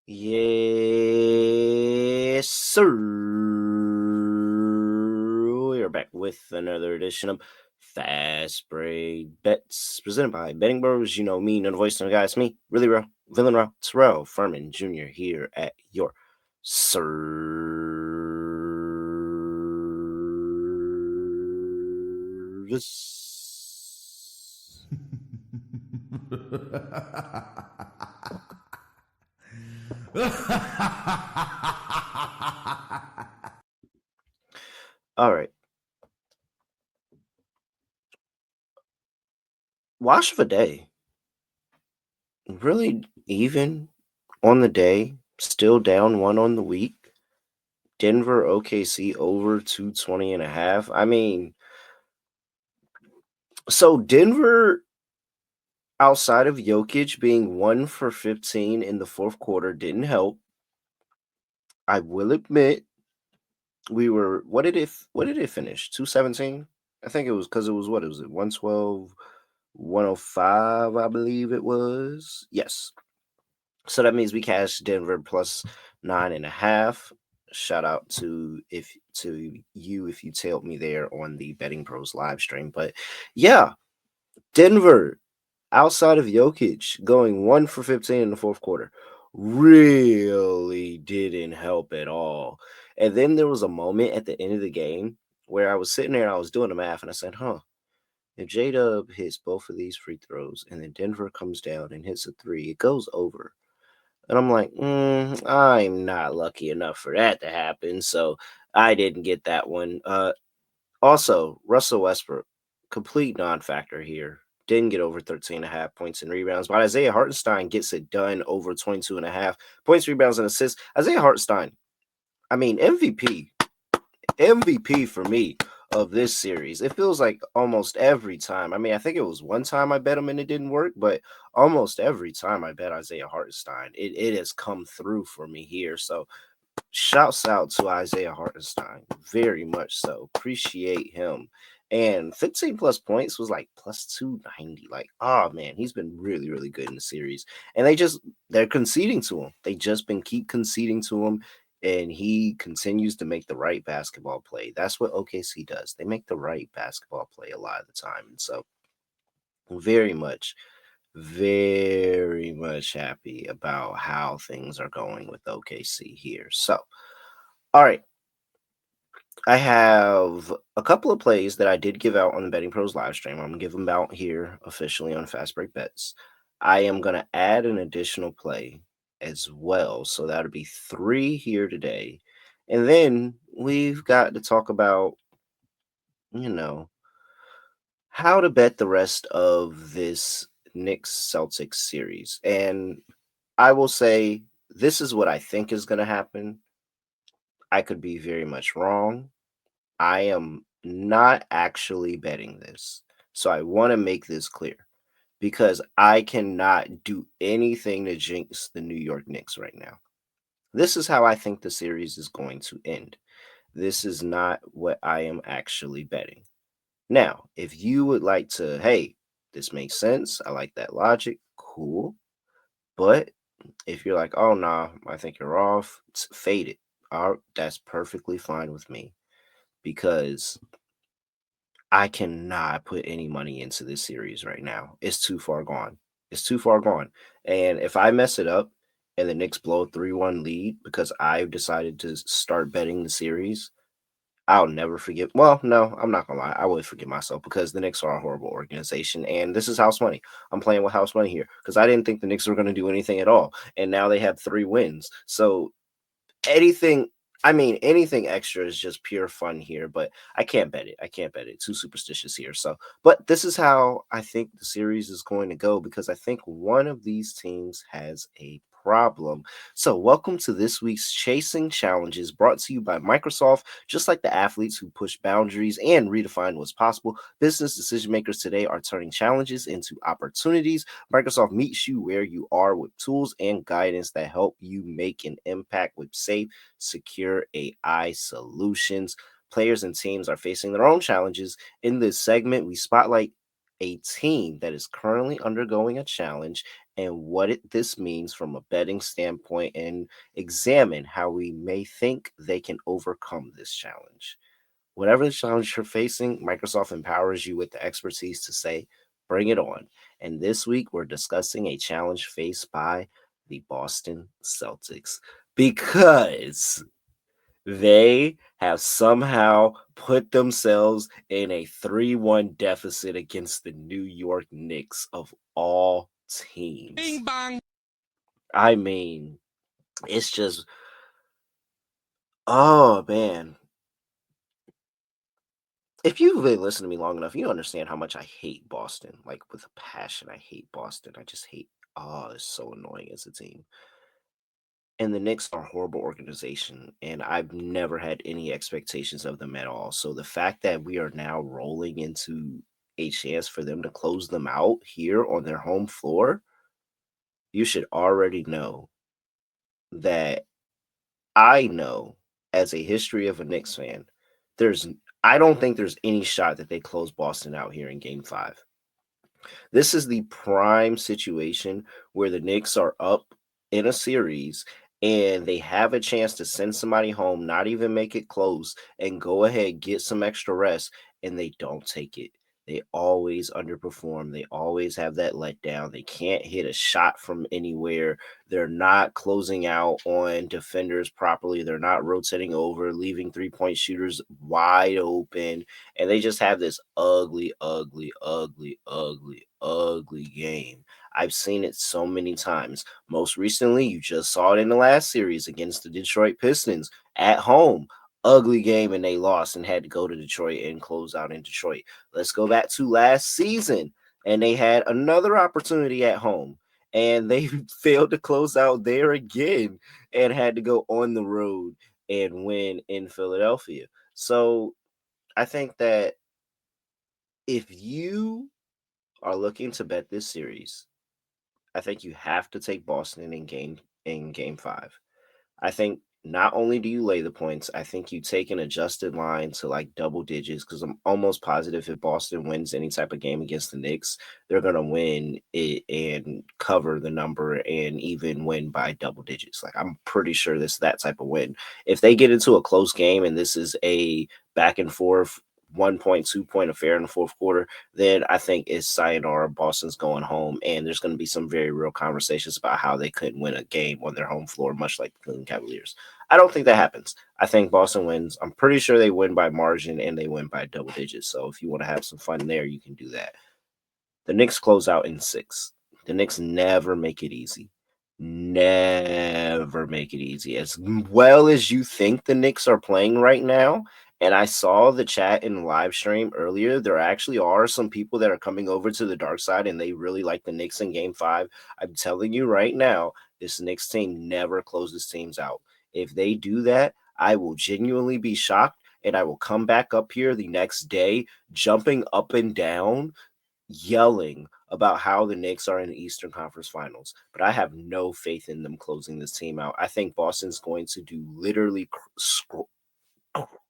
Yes, sir. We're back with another edition of Fast Break Bets presented by BettingPros. You know me, none the voice, no guys. Me, really real, villain real, Terrell Furman Jr. here at your service. All right. Wash of a day. Really even on the day, still down one on the week. Denver OKC over 220.5. I mean, so Denver, outside of Jokic being 1 for 15 in the fourth quarter, didn't help. I will admit, what did it finish? 217? I think it was because it was what? It was 112, 105, I believe it was. Yes. So that means we cashed Denver plus 9.5. Shout out to you if you tailed me there on the Betting Pros live stream. But yeah, Denver, outside of Jokic, going 1 for 15 in the fourth quarter, really didn't help at all. And then there was a moment at the end of the game where I was sitting there and I was doing the math and I said, if J-Dub hits both of these free throws and then Denver comes down and hits a three, it goes over. And I'm like, I'm not lucky enough for that to happen. So I didn't get that one. Also, Russell Westbrook, complete non-factor here. Didn't get over 13.5 points and rebounds. But Isaiah Hartenstein gets it done over 22.5 points, rebounds, and assists. Isaiah Hartenstein, I mean, MVP for me of this series. It feels like almost every time. I mean, I think it was one time I bet him and it didn't work, but almost every time I bet Isaiah Hartenstein, it has come through for me here. So shouts out to Isaiah Hartenstein. Very much so. Appreciate him. And 15 plus points was like plus 290. Like, oh man, he's been really, really good in the series. And they're conceding to him. They just been keep conceding to him. And he continues to make the right basketball play. That's what OKC does. They make the right basketball play a lot of the time. And so very much, very much happy about how things are going with OKC here. So, all right. I have a couple of plays that I did give out on the Betting Pros live stream. I'm going to give them out here officially on Fast Break Bets. I am going to add an additional play as well. So that'll be 3 here today. And then we've got to talk about, you know, how to bet the rest of this Knicks Celtics series. And I will say this is what I think is going to happen. I could be very much wrong. I am not actually betting this. So I want to make this clear because I cannot do anything to jinx the New York Knicks right now. This is how I think the series is going to end. This is not what I am actually betting. Now, if you would like to, hey, this makes sense. I like that logic. Cool. But if you're like, oh, nah, I think you're off, fade it. That's perfectly fine with me because I cannot put any money into this series right now. It's too far gone. It's too far gone. And if I mess it up and the Knicks blow a 3-1 lead because I've decided to start betting the series, I'll never forgive. Well, no, I'm not gonna lie. I would forgive myself because the Knicks are a horrible organization, and this is house money. I'm playing with house money here because I didn't think the Knicks were going to do anything at all, and now they have 3 wins. So anything, I mean, anything extra is just pure fun here, but I can't bet it. I can't bet it. Too superstitious here. So, but this is how I think the series is going to go because I think one of these teams has a problem. So, welcome to this week's Chasing Challenges brought to you by Microsoft. Just like the athletes who push boundaries and redefine what's possible, business decision makers today are turning challenges into opportunities. Microsoft meets you where you are with tools and guidance that help you make an impact with safe, secure AI solutions. Players and teams are facing their own challenges. In this segment, we spotlight a team that is currently undergoing a challenge and this means from a betting standpoint and examine how we may think they can overcome this challenge. Whatever the challenge you're facing, Microsoft empowers you with the expertise to say, bring it on. And this week, we're discussing a challenge faced by the Boston Celtics because they have somehow put themselves in a 3-1 deficit against the New York Knicks of all teams. Bing bang. I mean, it's just, oh man. If you've been listening to me long enough, you understand how much I hate Boston. Like with a passion, I hate Boston. I just hate, oh, it's so annoying as a team. And the Knicks are a horrible organization, and I've never had any expectations of them at all. So the fact that we are now rolling into a chance for them to close them out here on their home floor, you should already know that I know as a history of a Knicks fan, there's I don't think there's any shot that they close Boston out here in game 5. This is the prime situation where the Knicks are up in a series and they have a chance to send somebody home, not even make it close, and go ahead, get some extra rest, and they don't take it. They always underperform. They always have that letdown. They can't hit a shot from anywhere. They're not closing out on defenders properly. They're not rotating over, leaving 3-point shooters wide open. And they just have this ugly, ugly, ugly, ugly, ugly game. I've seen it so many times. Most recently, you just saw it in the last series against the Detroit Pistons at home. Ugly game, and they lost and had to go to Detroit and close out in Detroit. Let's go back to last season, and they had another opportunity at home, and they failed to close out there again and had to go on the road and win in Philadelphia. So I think that if you are looking to bet this series, I think you have to take Boston in game 5. I think not only do you lay the points, I think you take an adjusted line to like double digits because I'm almost positive if Boston wins any type of game against the Knicks, they're going to win it and cover the number and even win by double digits. Like I'm pretty sure this that type of win. If they get into a close game and this is a back and forth 1 point, 2 point affair in the fourth quarter, then I think it's sayonara. Boston's going home, and there's going to be some very real conversations about how they couldn't win a game on their home floor, much like the Cleveland Cavaliers. I don't think that happens. I think Boston wins. I'm pretty sure they win by margin and they win by double digits. So if you want to have some fun there, you can do that. The Knicks close out in 6. The Knicks never make it easy. Never make it easy. As well as you think the Knicks are playing right now, and I saw the chat in the live stream earlier, there actually are some people that are coming over to the dark side and they really like the Knicks in game 5. I'm telling you right now, this Knicks team never closes teams out. If they do that, I will genuinely be shocked and I will come back up here the next day, jumping up and down, yelling about how the Knicks are in the Eastern Conference Finals, but I have no faith in them closing this team out. I think Boston's going to do literally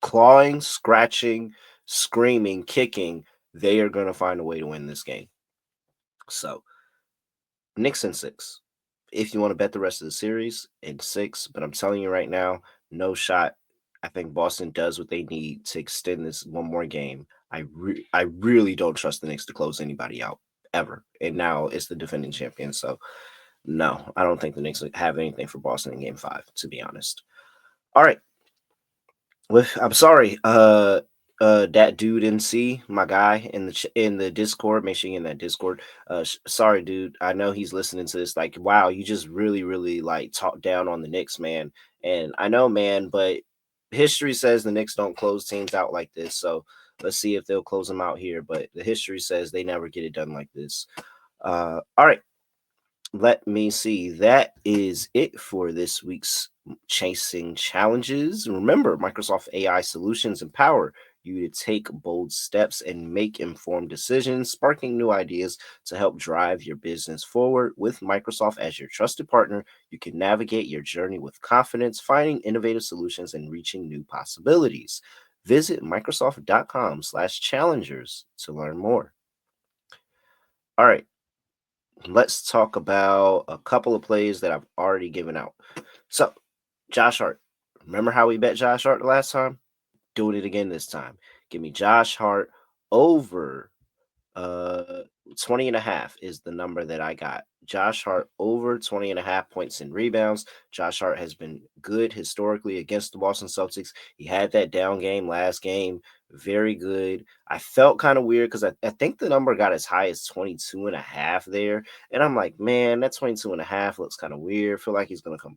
clawing, scratching, screaming, kicking. They are going to find a way to win this game. So, Knicks in 6. If you want to bet the rest of the series in 6, but I'm telling you right now, no shot. I think Boston does what they need to extend this one more game. I really don't trust the Knicks to close anybody out ever. And now it's the defending champion. So no, I don't think the Knicks have anything for Boston in game 5, to be honest. All right. I'm sorry, that dude NC, my guy in the Discord. Make sure you in that Discord. Sorry, dude. I know he's listening to this. Like, wow, you just really, really like talk down on the Knicks, man. And I know, man, but history says the Knicks don't close teams out like this. So let's see if they'll close them out here. But the history says they never get it done like this. All right. Let me see. That is it for this week's Chasing Challenges. Remember, Microsoft AI solutions empower you to take bold steps and make informed decisions, sparking new ideas to help drive your business forward. With Microsoft as your trusted partner, you can navigate your journey with confidence, finding innovative solutions and reaching new possibilities. Visit Microsoft.com/challengers to learn more. All right. let's talk about a couple of plays that I've already given out. So, Josh Hart. Remember how we bet Josh Hart the last time? Doing it again this time. Give me Josh Hart over uh 20 and a half is the number that I got. Josh Hart over 20 and a half points and rebounds. Josh Hart has been good historically against the Boston Celtics. He had that down game last game. Very good. I felt kind of weird because I think the number got as high as 22 and a half there. And I'm like, man, that 22 and a half looks kind of weird. Feel like he's going to come,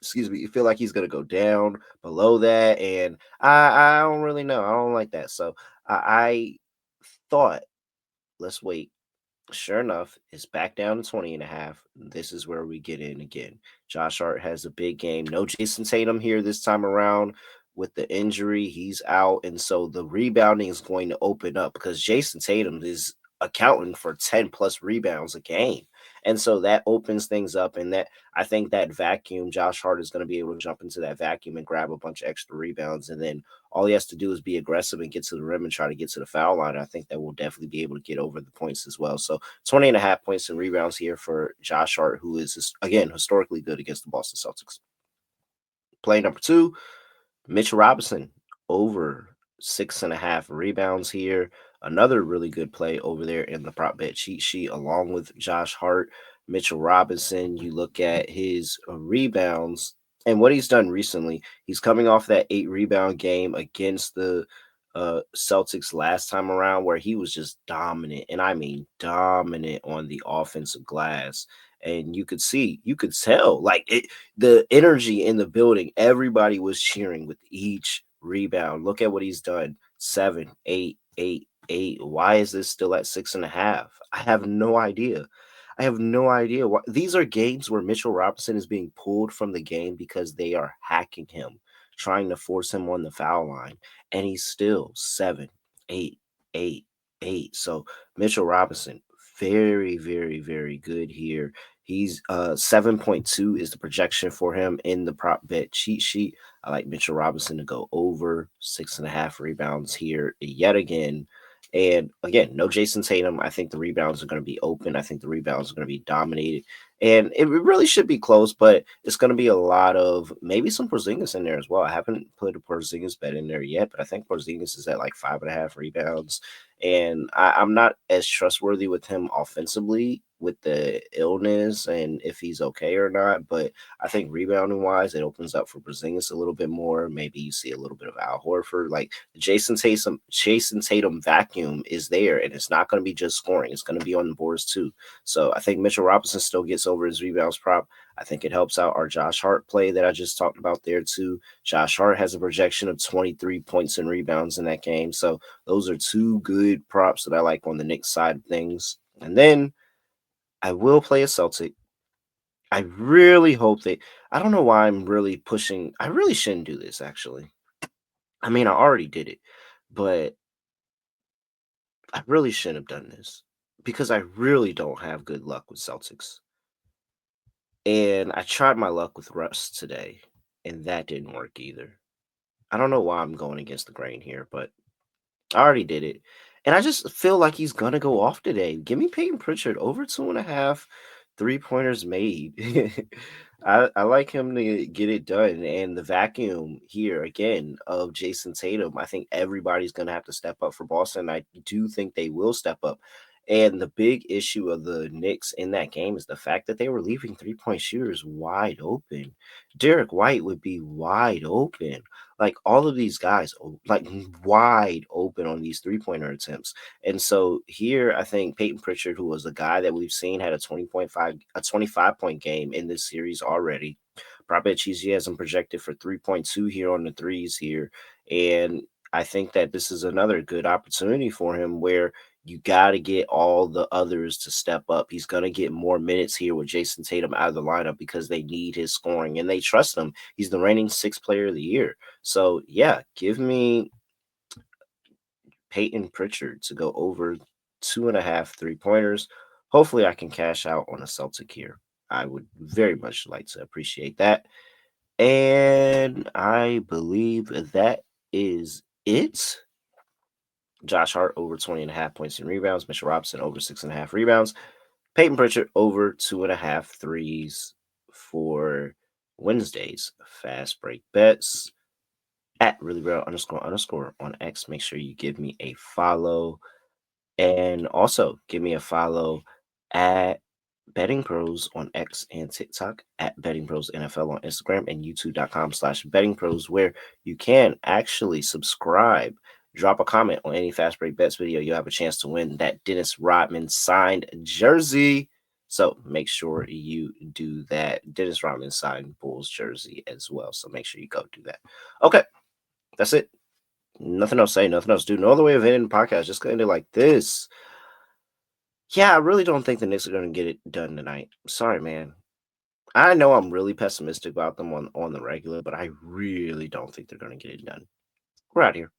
excuse me, you feel like he's going to go down below that. And I don't really know. I don't like that. So I thought, let's wait. Sure enough, it's back down to 20 and a half. This is where we get in again. Josh Hart has a big game. No Jayson Tatum here this time around with the injury. He's out. And so the rebounding is going to open up because Jayson Tatum is accounting for 10 plus rebounds a game. And so that opens things up. And that I think that vacuum, Josh Hart is going to be able to jump into that vacuum and grab a bunch of extra rebounds. And then all he has to do is be aggressive and get to the rim and try to get to the foul line. I think that will definitely be able to get over the points as well. So 20 and a half points and rebounds here for Josh Hart, who is, again, historically good against the Boston Celtics. Play number two, Mitchell Robinson over 6.5 rebounds here. Another really good play over there in the prop bet cheat sheet, along with Josh Hart. Mitchell Robinson, you look at his rebounds and what he's done recently. He's coming off that 8 rebound game against the Celtics last time around, where he was just dominant, and I mean dominant on the offensive glass. And you could tell, like the energy in the building. Everybody was cheering with each rebound. Look at what he's done: 7, 8, 8, 8. Why is this still at 6.5? I have no idea. I have no idea why. These are games where Mitchell Robinson is being pulled from the game because they are hacking him, trying to force him on the foul line, and he's still 7, 8, 8, 8. So Mitchell Robinson, very, very, very good here. He's 7.2 is the projection for him in the prop bet cheat sheet. I like Mitchell Robinson to go over 6.5 rebounds here yet again. And again, no Jayson Tatum. I think the rebounds are going to be open. I think the rebounds are going to be dominated. And it really should be close, but it's going to be a lot of maybe some Porzingis in there as well. I haven't put a Porzingis bet in there yet, but I think Porzingis is at like 5.5 rebounds. And I'm not as trustworthy with him offensively with the illness and if he's okay or not. But I think rebounding wise, it opens up for Porzingis a little bit more. Maybe you see a little bit of Al Horford. Like the Jason Tatum vacuum is there, and it's not going to be just scoring. It's going to be on the boards too. So I think Mitchell Robinson still gets over his rebounds prop. I think it helps out our Josh Hart play that I just talked about there too. Josh Hart has a projection of 23 points and rebounds in that game. So those are two good props that I like on the Knicks side of things. And then I will play a Celtic. I really hope they. I don't know why I'm really pushing. I really shouldn't do this, actually. I mean, I already did it, but I really shouldn't have done this because I really don't have good luck with Celtics. And I tried my luck with Russ today, and that didn't work either. I don't know why I'm going against the grain here, but I already did it. And I just feel like he's gonna go off today. Give me Payton Pritchard over 2.5 3-pointers made. I like him to get it done. And the vacuum here again of Jayson Tatum. I think everybody's gonna have to step up for Boston. I do think they will step up. And the big issue of the Knicks in that game is the fact that they were leaving 3-point shooters wide open. Derek White would be wide open. Like all of these guys, like wide open on these 3-pointer attempts. And so here, I think Payton Pritchard, who was a guy that we've seen had a 25-point game in this series already. Prop Cheesy has him projected for 3.2 here on the threes here. And I think that this is another good opportunity for him where you got to get all the others to step up. He's going to get more minutes here with Jayson Tatum out of the lineup because they need his scoring and they trust him. He's the reigning sixth player of the year. So, yeah, give me Payton Pritchard to go over 2.5 3-pointers. Hopefully, I can cash out on a Celtic here. I would very much like to appreciate that. And I believe that is it. Josh Hart over 20.5 points and rebounds. Mitchell Robinson over 6.5 rebounds. Payton Pritchard over 2.5 threes for Wednesday's fast break bets at really real underscore on X. Make sure you give me a follow. And also give me a follow at Betting Pros on X and TikTok, at Betting Pros NFL on Instagram, and youtube.com/Betting Pros, where you can actually subscribe. Drop a comment on any Fast Break Bets video. You'll have a chance to win that Dennis Rodman signed jersey. So make sure you do that. Dennis Rodman signed Bulls jersey as well. So make sure you go do that. Okay, that's it. Nothing else to say, nothing else to do. No other way of ending the podcast. Just gonna end it like this. Yeah, I really don't think the Knicks are gonna get it done tonight. Sorry, man. I know I'm really pessimistic about them on the regular, but I really don't think they're gonna get it done. We're out here.